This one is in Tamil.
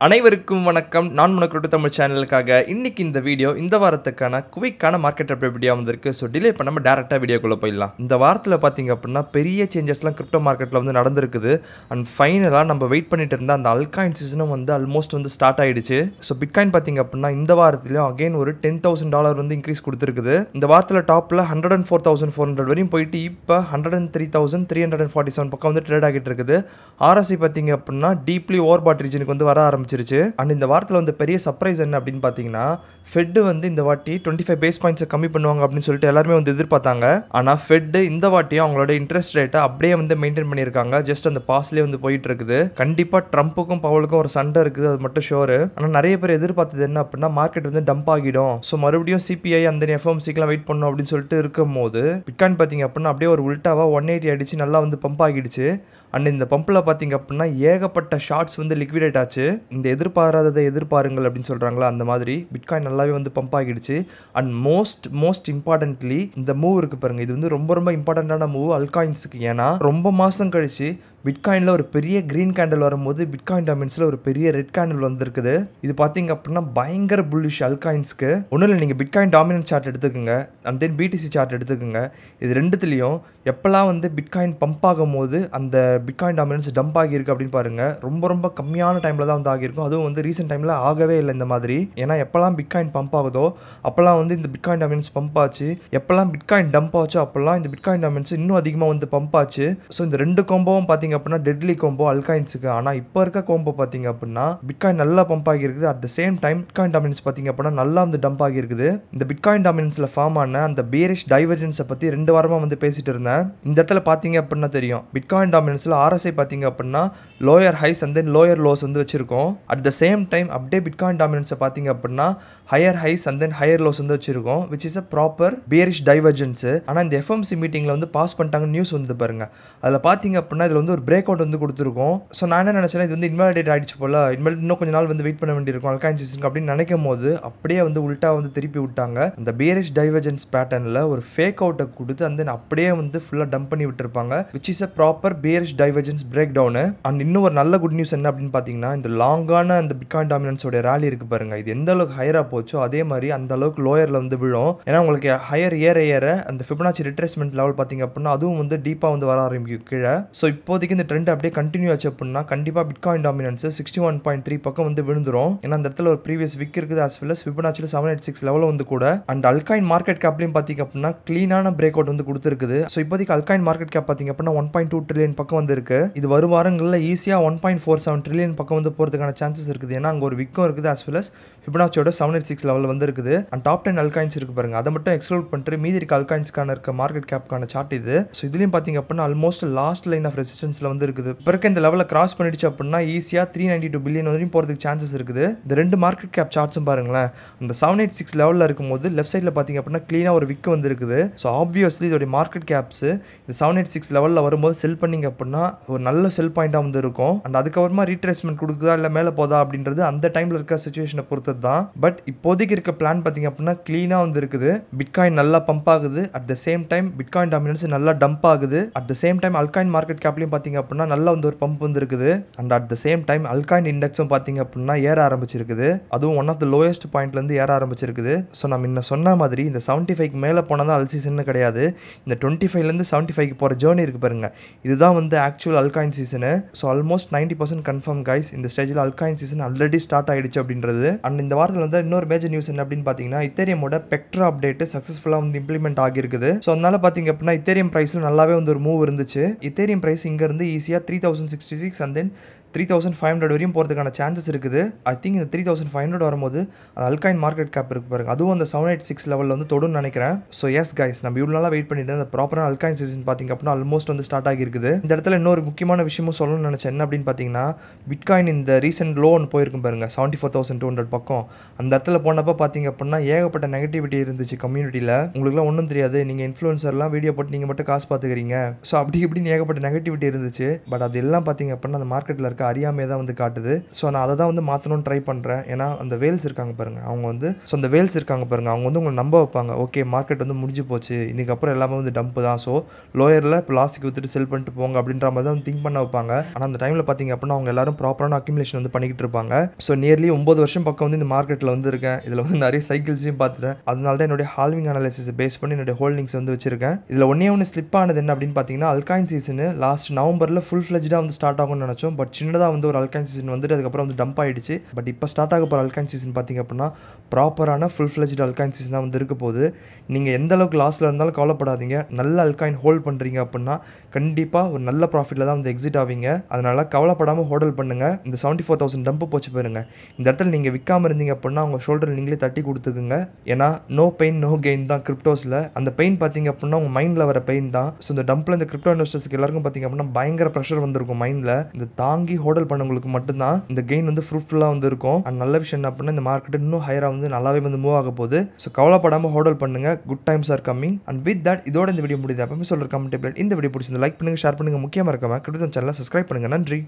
அனைவருக்கும் வணக்கம். நான் மனக்குருட்டு தமிழ் சேனலுக்காக இன்னைக்கு இந்த வீடியோ இந்த வாரத்துக்கான குவிக்கான மார்க்கெட் அப்டேட் வீடியோ வந்திருக்கு. ஸோ டிலே பண்ணாமல் டேரெக்டாக வீடியோக்குள்ளே போயிடலாம். இந்த வாரத்தில் பார்த்தீங்க அப்படின்னா பெரிய சேஞ்சஸ்லாம் கிரிப்டோ மார்க்கெட்டில் வந்து நடந்திருக்குது. அண்ட் ஃபைனலாக நம்ம வெயிட் பண்ணிட்டு இருந்த அந்த அல்காயின் சீசனும் வந்து ஆல்மோஸ்ட் வந்து ஸ்டார்ட் ஆயிடுச்சு. ஸோ பிட்காயின் பார்த்தீங்க அப்படின்னா இந்த வாரத்திலையும் அகைன் ஒரு $10,000 வந்து இன்க்ரீஸ் கொடுத்துருக்குது. இந்த வாரத்தில் டாப்பில் 104,400 வரையும் போயிட்டு இப்போ 103,347 பக்கம் வந்து ட்ரேட் ஆகிட்டு இருக்குது. ஆர்எஸ்ஐ பார்த்தீங்க அப்படின்னா டீப்லி ஓவர் பாட் ரீஜனுக்கு வந்து வர ஆரம்பிச்சிருச்சு. அண்ட் இந்த வாரத்தில் வந்து பெரிய சர்ப்ரைஸ் என்ன அப்படின்னு பார்த்தீங்கன்னா ஃபெட் வந்து இந்த வாட்டி 25 பேஸ் பாயிண்ட்ஸை கம்மி பண்ணுவாங்க அப்படின்னு சொல்லிட்டு எல்லாருமே வந்து எதிர்பார்த்தாங்க. ஆனால் ஃபெட் இந்த வாட்டியும் அவங்களோட இன்ட்ரெஸ்ட் ரேட்டை அப்படியே வந்து மெயின்டைன் பண்ணியிருக்காங்க. ஜஸ்ட் அந்த பாஸ்லேயே வந்து போயிட்டு இருக்குது. கண்டிப்பாக ட்ரம்ப்புக்கும் பவுலுக்கும் ஒரு சண்டை இருக்குது, அது மட்டும் ஷோரு. ஆனால் நிறைய பேர் எதிர்பார்த்தது என்ன அப்படின்னா மார்க்கெட் வந்து டம்ப் ஆகிடும், ஸோ மறுபடியும் சிபிஐ அந்த எஃப்எம்சிக்கெலாம் வெயிட் பண்ணணும் அப்படின்னு சொல்லிட்டு இருக்கும் போது பிட்காயின் பார்த்தீங்க அப்படின்னா அப்படியே ஒரு உல்ட்டாவாக 180 அடிச்சு நல்லா வந்து பம்ப் ஆகிடுச்சு. அண்ட் இந்த பம்பில் பார்த்தீங்க அப்படின்னா ஏகப்பட்ட ஷார்ட்ஸ் வந்து லிக்விடேட் ஆச்சு. இந்த எதிர்பாராததை எதிர்பாருங்கள் அப்படின்னு சொல்கிறாங்களா, அந்த மாதிரி பிட்காயின் நல்லாவே வந்து பம்ப் ஆகிடுச்சு. அண்ட் மோஸ்ட் இம்பார்ட்டன்ட்லி இந்த மூவ் இருக்குது பாருங்கள், இது வந்து ரொம்ப இம்பார்ட்டண்ட்டான மூவ் அல்காயின்ஸுக்கு. ஏன்னா ரொம்ப மாதம் கழிச்சு பிட்காயினில் ஒரு பெரிய க்ரீன் கேண்டில் வரும்போது பிட்காயின் டாமினன்ஸில் ஒரு பெரிய ரெட் கேண்டில் வந்துருக்குது. இது பார்த்தீங்க அப்படின்னா பயங்கர புல்லிஷ் அல்காயின்ஸ்க்கு. ஒன்றும் இல்லை, நீங்கள் பிட்காயின் டாமினன்ஸ் சார்ட் எடுத்துக்கோங்க, அண்ட் தென் பிடிசி சார்ட் எடுத்துக்கோங்க. இது ரெண்டுத்துலேயும் எப்போல்லாம் வந்து பிட்காயின் பம்ப் ஆகும் போது அந்த பிட்காயின் டாமினன்ஸ் டம்ப் ஆகியிருக்கு அப்படின்னு பாருங்கள், ரொம்ப கம்மியான டைமில் தான் வந்து ஆகியிருக்கும். அதுவும் வந்து ரீசெண்ட் டைமில் ஆகவே இல்லை இந்த மாதிரி. ஏன்னா எப்போல்லாம் பிட்காயின் பம்ப் ஆகுதோ அப்போல்லாம் வந்து இந்த பிட்காயின் டாமினன்ஸ் பம்ப் ஆச்சு. எப்போல்லாம் பிட்காயின் டம்ப் ஆச்சோ அப்போல்லாம் இந்த பிட்காயின் டாமினன்ஸ் இன்னும் அதிகமாக வந்து பம்ப் ஆச்சு. ஸோ இந்த ரெண்டு கோம்போவும் பார்த்தீங்க அப்படின்னா டெட்லி கோம்போ அல்காயின்ஸுக்கு. ஆனால் இப்போ இருக்க கோம்போ பார்த்தீங்க அப்படின்னா பிட்காயின் நல்லா பம்ப் ஆகியிருக்குது. At the same time bitcoin dominance பார்த்தீங்க அப்படின்னா நல்லா வந்து டம்ப் ஆகியிருக்குது. இந்த பிட்காயின் டாமினன்ஸில் ஃபார்ம் ஆன அந்த பேரிஷ் டைவர்ஜென்ஸை பற்றி 2 வாரமாக வந்து பேசிட்டு இருந்தேன். இந்த இடத்துல பார்த்தீங்க அப்படின்னா தெரியும், பிட்காயின் டாமினன்ஸில் ஆர்எஸ்ஐ பார்த்தீங்க அப்படின்னா lower highs and then lower lows வந்து வச்சிருக்கோம். அட் த சேம் டைம் அப்படியே பிட்காயின் டாமினன்ஸை பார்த்தீங்க அப்படின்னா higher highs and then higher lows வந்து வச்சிருக்கோம், which is a proper bearish divergence. ஆனால் இந்த எஃப்எம்சி மீட்டிங்கில் வந்து பாஸ் பண்ணிட்டாங்க நியூஸ் வந்து பாருங்க. அதில் பார்த்தீங்க அப்படின்னா இதில் வந்து ஒரு பிரேக் அவுட் வந்து கொடுத்துருக்கோம். ஸோ நான் என்ன நினச்சேன்னா இது வந்து இன்வாலிடேட் ஆகிடுச்சு போல, இனிமேல் இன்னும் கொஞ்சம் நாள் வந்து வெயிட் பண்ண வேண்டியிருக்கும் அல்காயின் சீசனுக்கு அப்படின்னு நினைக்கும் போது அப்படியே வந்து உல்ட்டா வந்து திருப்பி விட்டாங்க. அந்த பேரிஷ் டைவர்ஜென்ஸ் பேட்டர்னில் ஒரு ஃபேக் அவுட்டை கொடுத்து அந்த அப்படியே வந்து ஃபுல்லாக டம்ப் பண்ணி விட்டுருப்பாங்க, which is a proper bearish divergence break down. அண்ட் இன்னும் ஒரு நல்ல குட் நியூஸ் என்ன அப்படின்னு பார்த்தீங்கன்னா இந்த லாங்கான அந்த பிட்காயின் டாமினன்ஸோட ரேலி இருக்குது பாருங்க, இது எந்த அளவுக்கு ஹையராக போச்சோ அதே மாதிரி அந்த அளவுக்கு லோயரில் வந்து விழும். ஏன்னா உங்களுக்கு ஹையர் ஏற அந்த ஃபிபனாச்சி ரிட்ரேஸ்மெண்ட் லெவல் பார்த்தீங்க அப்படின்னா அதுவும் வந்து டீப்பாக வந்து வர ஆரம்பிக்கும் கீழே. ஸோ இப்போதைக்கு இந்த ட்ரெண்ட் அப்படியே கண்டினியூ ஆச்சு அப்படின்னா கண்டிப்பாக பிட்காயின் டாமினன்ஸ் 61.3 பக்கம் வந்து விழுந்துரும். ஏன்னா அந்த இடத்துல ஒரு ப்ரீவியஸ் விக் இருக்குது, as well as ஃபிபனாச்சியில் 786 லெவலில் வந்து கூட. அண்ட் அல்காயின் மார்க்கெட் கேப்லையும் பார்த்தீங்க அப்படின்னா க்ளீனான பிரேக் அவுட் வந்து கொடுத்துருக்குது. ஸோ இப்போதைக்கு அல்காயின் மார்க்கெட் கேப் பார்த்தீங்க அப்படின்னா 1.2 ட்ரில்லியன் பக்கம் வந்து இருக்கு. இது வரும் வாரங்களில் ஈஸியாக 1.47 ட்ரில்லியன் பக்கம் வந்து போகிறதுக்கான சான்சஸ் இருக்குது. ஏன்னா அங்கே ஒரு விக்கும் இருக்குது, as well as ஃபிபனாச்சியோட 786 லெவலில் வந்து இருக்குது. அண்ட் டாப் 10 அல்காயின்ஸ் இருக்கு பாருங்க, அதை மட்டும் எக்ஸ்க்ளூட் பண்ணிட்டு மீதி இருக்க அல்காயின்ஸ்க்கான இருக்க மார்க்கெட் கேப்க்கான சார்ட் இது. ஸோ இதுலையும் பார்த்தீங்க அப்படின்னா ஆல்மோஸ்ட் லாஸ்ட் லைன் ஆஃப் ரெசிஸ்டன்ஸில் வந்து இருக்குது. இப்போ இருக்க இந்த லெவலில் கிராஸ் பண்ணிடுச்சு அப்படின்னா ஈஸியாக 392 பில்லியன் வரையும் போகிறதுக்கு சான்சஸ் இருக்குது. இந்த ரெண்டு மார்க்கெட் கேப் சார்ட்ஸும் பாருங்களேன், அந்த 786 லெவலில் இருக்கும்போது லெஃப்ட் சைடில் பார்த்தீங்க அப்படின்னா க்ளீனாக ஒரு விக்கு வந்து இருக்குது. ஸோ ஆப்வியஸ்லி இதோடைய மார்க்கெட் கேப்ஸு இந்த 786 லெவலில் வரும்போது செல் பண்ணிங்க அப்படின்னா ஒரு நல்ல செல் பாயிண்டாக வந்து இருக்கும். அண்ட் அதுக்கப்புறமா ரீட்ரேஸ்மெண்ட் கொடுக்குதா இல்லை மேலே போதா அப்படின்றது அந்த டைமில் இருக்க சுச்சுவேஷனை பொறுத்தது தான். பட் இப்போதைக்கு இருக்க பிளான் பார்த்தீங்க அப்படின்னா க்ளீனாக வந்து இருக்குது. பிட்காயின் நல்லா பம்ப் ஆகுது, at the same time bitcoin dominance நல்லா டம்ப் ஆகுது. At the same time altcoin market கேப்லையும் பார்த்தீங்க அப்படின்னா நல்லா வந்து ஒரு பம்ப் வந்து இருக்குது. And at the same time altcoin இண்டெக்ஸும் பார்த்தீங்க அப்படின்னா ஏற ஆரம்பிச்சிருக்குது. அதுவும் ஒன் ஆஃப் த லோயஸ்ட் பாயிண்ட்லேருந்து ஏற ஆரம்பிச்சிருக்குது. ஸோ நம்ம இன்னும் சொன்ன மாதிரி இந்த 75க்கு மேலே போனால் தான் அல் சீசன் கிடையாது. இந்த 25லேருந்து 75க்கு போகிற ஜேர்னி இருக்குது பாருங்க, இதுதான் வந்து actual அல்காயின் season. So almost 90% confirm guys, இந்த ஸ்டேஜில் அல்காயின் சீசன் ஆல்ரெடி ஸ்டார்ட் ஆகிடுச்சு அப்படின்றது. அண்ட் இந்த வாரத்தில் வந்து இன்னொரு மேஜர் நியூஸ் என்ன அப்படின்னு பார்த்தீங்கன்னா இத்தேரியமோட பெக்ட்ரா அப்டேட் சக்ஸஸ்ஃபுல்லாக வந்து இம்ப்ளிமெண்ட் ஆகியிருக்குது. ஸோ அதனால பார்த்தீங்க அப்படின்னா இத்தேரியம் ப்ரைஸில் நல்லாவே வந்து ஒரு மூவ் இருந்துச்சு. இத்தேரியம் ப்ரைஸ் இங்கேருந்து ஈஸியாக 3066 அண்ட் தென் 3500 வரையும் போகிறதுக்கான சான்சஸ் இருக்குது. ஐ திங்க் இந்த 3500 வரும்போது அந்த அல்காயின் மார்க்கெட் கேப் இருக்குது பாருங்க, அதுவும் அந்த 786 லெவலில் வந்து தொடுன்னு நினைக்கிறேன். ஸோ எஸ் கைஸ், நம்ம இவ்வளோ நாளாக வெயிட் பண்ணிட்டு அந்த ப்ராப்பரான அல்காயின் சீசன் பார்த்தீங்க அப்படின்னா ஆல்மோஸ்ட் வந்து ஸ்டார்ட் ஆகியிருக்குது. இந்த இடத்துல இன்னொரு முக்கியமான விஷயமும் சொல்லணும்னு நினச்சேன். என்ன அப்படின்னு பார்த்தீங்கன்னா பிட்காயின் இந்த ரீசெண்ட் லோ ஒன்று போயிருக்கும் பாருங்க 74,200 பக்கம். அந்த இடத்துல போனப்போ பார்த்தீங்க அப்படின்னா ஏகப்பட்ட நெகட்டிவிட்டி இருந்துச்சு கம்யூனிட்டியில். உங்களுக்குலாம் ஒன்றும் தெரியாது, நீங்கள் இன்ஃப்ளூயன்சர்லாம் வீடியோ போட்டு நீங்கள் மட்டும் காசு பார்த்துக்கிறீங்க, ஸோ அப்படி இப்படின்னு ஏகப்பட்ட நெகட்டிவிட்டி இருந்துச்சு. பட் அது எல்லாம் பார்த்தீங்க அப்படின்னா அந்த மார்க்கெட்டில் இருக்க அறியாமையை தான் வந்து காட்டுது. ஸோ நான் அதை தான் வந்து மாற்றணும்னு ட்ரை பண்ணுறேன். ஏன்னா அந்த வேல்ஸ் இருக்காங்க பாருங்கள், அவங்க வந்து அந்த வேல்ஸ் இருக்காங்க பாருங்கள், அவங்க வந்து உங்களை நம்ப வைப்பாங்க. ஓகே, மார்க்கெட் வந்து முடிஞ்சு போச்சு, இதுக்கப்புறம் எல்லாமே வந்து டம்ப் தான், ஸோ லோயரில் இப்போ லாஸ்ட்டுக்கு விற்றுட்டு செல் பண்ணிட்டு போங்க அப்படின்ற மாதிரி தான் வந்து திங்க் பண்ண வைப்பாங்க. ஆனால் அந்த டைமில் பார்த்தீங்க அப்படின்னா அவங்க எல்லாரும் ப்ராப்பரான அக்யூமுலேஷன் வந்து பண்ணிக்கிட்டு இருப்பாங்க. ஸோ நியர்லி 9 வருஷம் பக்கம் வந்து இந்த மார்க்கெட்டில் வந்து இருக்கேன். இதில் வந்து நிறைய சைக்கிள்ஸையும் பார்த்துட்டேன். அதனால தான் என்னுடைய ஹால்விங் அனாலிசிஸ் பேஸ் பண்ணி என்னுடைய ஹோல்டிங்ஸ் வந்து வச்சிருக்கேன். இதில் ஒன்று ஸ்லிப் ஆனது என்ன அப்படின்னு பார்த்தீங்கன்னா, அல்காயின் சீசன் லாஸ்ட் நவம்பரில் ஃபுல் ஃப்ளெஜ்டாக வந்து ஸ்டார்ட் ஆகும்னு நினச்சோம். பட் சின்னதாக வந்து ஒரு அல்காயின் சீசன் வந்துட்டு அதுக்கப்புறம் வந்து டம்ப் ஆகிடுச்சு. பட் இப்போ ஸ்டார்ட் ஆக போகிற அல்காயின் சீசன் பார்த்தீங்க அப்படின்னா ப்ராப்பரான ஃபுல் ஃப்ளெஜ்டு அல்காயின் சீசனாக வந்து இருக்க போகுது. நீங்கள் எந்த அளவுக்கு லாஸில் இருந்தாலும் கவலைப்படாதீங்க. நல்ல அல்காயின் ஹோல்ட் பண்ணுறீங்க அப்படின்னா கண்டிப்பாக ஒரு நல்ல ப்ராஃபிட்டில் தான் வந்து எக்ஸிட் ஆவீங்க. அதனால் கவலைப்படாமல் ஹோல்ட் பண்ணுங்கள். இந்த 74,000 டம்ப் போச்சு பாருங்க, இந்த இடத்துல நீங்கள் விற்காமல் இருந்தீங்க அப்படின்னா உங்கள் ஷோல்டர் நீங்களே தட்டி கொடுத்துக்குங்க. ஏன்னா நோ பெயின் நோ கெயின் தான் கிரிப்டோஸில். அந்த பெயின் பார்த்தீங்க அப்படின்னா உங்கள் மைண்டில் வர பெயின் தான். ஸோ இந்த டம்பில் இந்த கிரிப்டோ இன்வெஸ்டர்ஸ்க்கு எல்லாருக்கும் பார்த்தீங்க அப்படின்னா பயங்கர ப்ரெஷர் வந்திருக்கும் மைண்டில். இந்த தாங்கி ஹோல்ட் பண்ணவங்களுக்கு மட்டும்தான் இந்த கெயின் வந்து ஃப்ரூட்ஃபுல்லாக வந்து இருக்கும். அண்ட் நல்ல விஷயம் என்ன அப்படின்னா இந்த மார்க்கெட் இன்னும் ஹையராக வந்து நல்லாவே வந்து மூவ் ஆக போகுது. ஸோ கவலைப்படாமல் ஹோல்ட் பண்ணுங்க. Good times are coming. And with that இதோட இந்த வீடியோ முடியுது. அப்போ சொல்கிற கமெண்ட் இந்த வீடியோ பிடிச்சிருந்து லைக் பண்ணுங்கள், ஷேர் பண்ணுங்கள், முக்கியமாக இருக்காமல் கிரிப்டோ சேனலை சப்ஸ்கிரைப் பண்ணுங்கள். நன்றி.